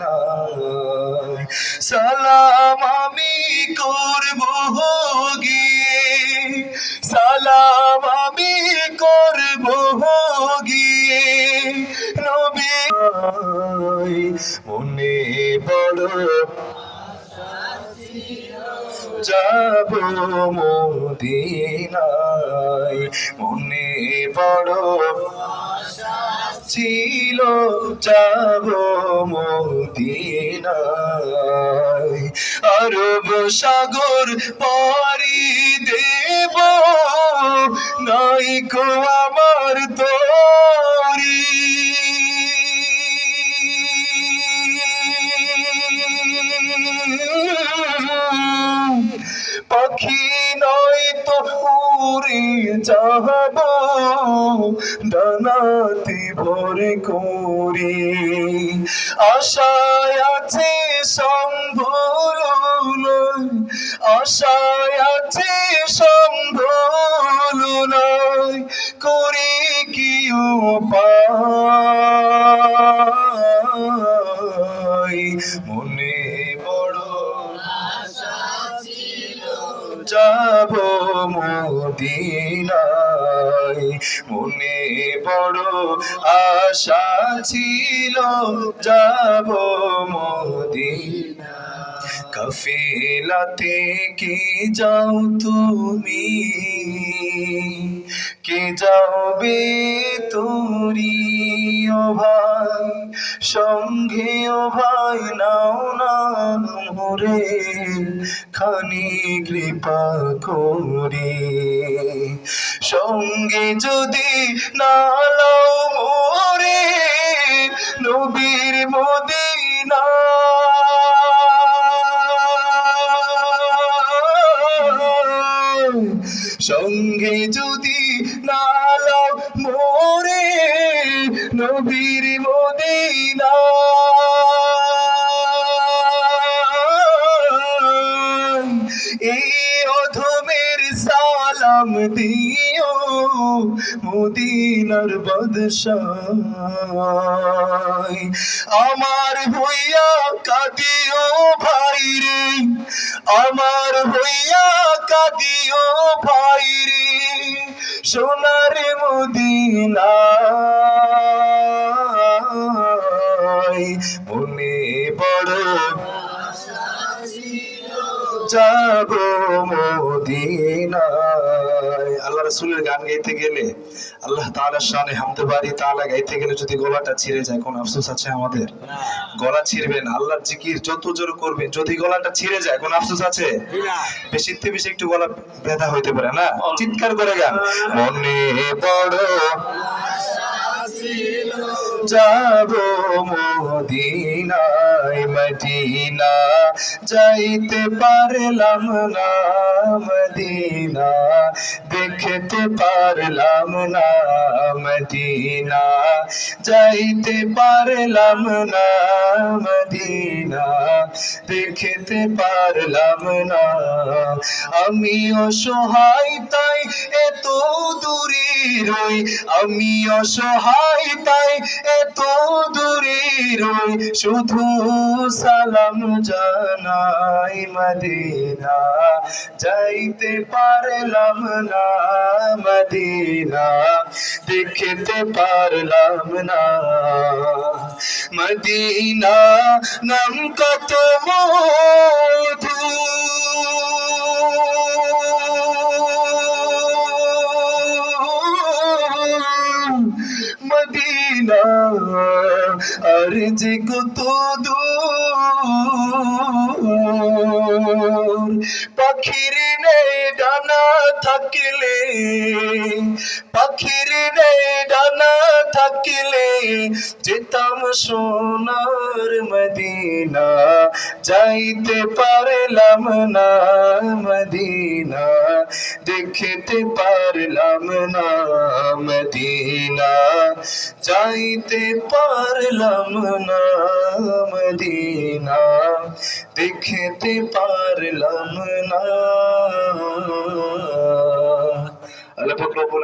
মদিনায়। সালাম আমি করব গিয়ে, সালাম আমি করব গিয়ে নবী মনে বড় যাব মদিনায়, মনে বড় ছিল যাব মদিনায়। আরব সাগর পাড়ি দেব, নাই কো আমার তরি, পাখি নয় তো উড়ে যাব ডানাতে ভরে করি। আশায় আছে সম্বল নয়, আশায় আছে সম্বল নয়, করি কি উপায়। মনে বড় যাব মদিনায়, মনে বড় আশা ছিল যাব মদিনায়। কাফেলাতে কি যাও তুমি, কে যাবে তোরি ও ভাই, সঙ্গে ও ভাই নাও না মোরে খানি কৃপা করে। সঙ্গে যদি না লাও মোরে নবীর মদিনা, সঙ্গে যদি না লাও মোরে নবীর মদিনা, এই অধমের সালাম দিও মদিনার বাদশাহ। আমার হইয়া কাঁদিও ভাই রে, আমার হইয়া কাঁদিও ভাই রে, সোনার মদিনায়। মনে বড় যাব মদিনায়। আল্লাহ রাসূলের গান গাইতে গেলে, আল্লাহ তাআলার শানে হামদে বারি তাআলা গাইতে গেলে যদি গলাটা ছিঁড়ে যায়, কোন আফসোস আছে আমাদের? গলা ছিঁড়বে না, আল্লাহর জিকির যত জোর করবেন, যদি গলাটা ছিঁড়ে যায় কোন আফসোস আছে? বেশিতে বেশি একটু গলা ব্যথা হইতে পারে না, চিৎকার করে গান। মনে বড় যাব মদিনায়, মদিনা যাইতে পারলাম না, মদিনা দেখতে পারলাম না, মদিনা যাইতে পারলাম না, মদিনা দেখতে পারলাম না। আমি অসহায় তাই এত দূরে রই, আমি অসহায় তাই এত দূরে রই, শুধু সালাম জানাই, মদিনা যাইতে পারলাম না, মদিনা দেখতে পারলাম না। মদিনা নাম কত মধু, মদিনা আর যে কত দূর। পাখির নেই ডানা থাকলে, পাখির নেই ডানা থাকলে যেতাম সোনার মদিনা, যাইতে পারলাম না, মদিনা দেখতে পারলাম না, মদিনা যাইতে পারলাম না, মদিনা দেখতে পারলাম না। আল্লাহ পাক রব্বুল